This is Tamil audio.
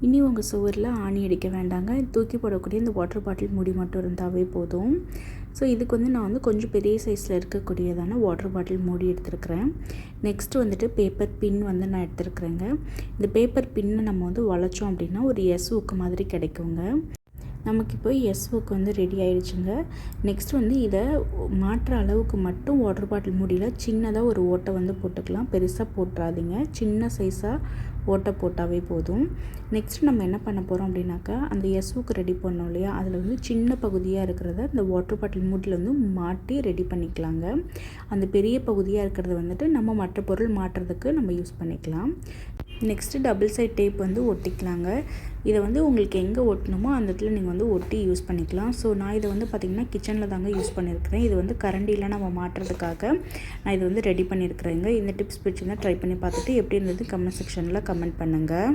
இனி உங்கள் சுவரில் ஆணி அடிக்க வேண்டாங்க. தூக்கி போடக்கூடிய இந்த வாட்டர் பாட்டில் மூடி மட்டும் இருந்தாவே போதும். ஸோ இதுக்கு வந்து நான் வந்து கொஞ்சம் பெரிய சைஸில் இருக்கக்கூடியதான வாட்டர் பாட்டில் மூடி எடுத்துருக்கிறேன். நெக்ஸ்ட்டு வந்துட்டு பேப்பர் பின் வந்து நான் எடுத்துருக்குறேங்க. இந்த பேப்பர் பின்னை நம்ம வந்து வளைச்சோம் அப்படின்னா ஒரு எஸ் ஊக்கு மாதிரி கிடைக்குங்க. நமக்கு இப்போ எஸ் ஒர்க் வந்து ரெடி ஆகிடுச்சுங்க. நெக்ஸ்ட் வந்து இதை மாற்றுற அளவுக்கு மட்டும் வாட்டர் பாட்டில் மூடியில் சின்னதாக ஒரு ஓட்டை வந்து போட்டுக்கலாம். பெருசாக போட்டுறாதீங்க, சின்ன சைஸாக ஓட்டை போட்டாவே போதும். நெக்ஸ்ட் நம்ம என்ன பண்ண போகிறோம் அப்படின்னாக்கா, அந்த எஸ் ஒர்க் ரெடி பண்ணோம் இல்லையா, அதில் வந்து சின்ன பகுதியாக இருக்கிறத இந்த வாட்டர் பாட்டில் மூடியில் வந்து மாட்டி ரெடி பண்ணிக்கலாங்க. அந்த பெரிய பகுதியாக இருக்கிறத வந்துட்டு நம்ம மற்ற பொருள் மாட்டுறதுக்கு நம்ம யூஸ் பண்ணிக்கலாம். நெக்ஸ்ட்டு டபுள் சைட் டேப் வந்து ஒட்டிக்கலாங்க. இதை வந்து உங்களுக்கு எங்கே ஒட்டணுமோ அந்த இடத்துல நீங்கள் வந்து ஒட்டி யூஸ் பண்ணிக்கலாம். ஸோ நான் இதை வந்து பார்த்திங்கன்னா கிச்சனில் தாங்க யூஸ் பண்ணியிருக்கிறேன். இது வந்து கரண்டியில் நம்ம மாட்டுறதுக்காக நான் இது வந்து ரெடி பண்ணியிருக்கிறேங்க. இந்த டிப்ஸ் பிடிச்சிருந்தா ட்ரை பண்ணி பார்த்துட்டு எப்படி இருந்தது கமெண்ட் செக்ஷனில் கமெண்ட் பண்ணுங்கள்.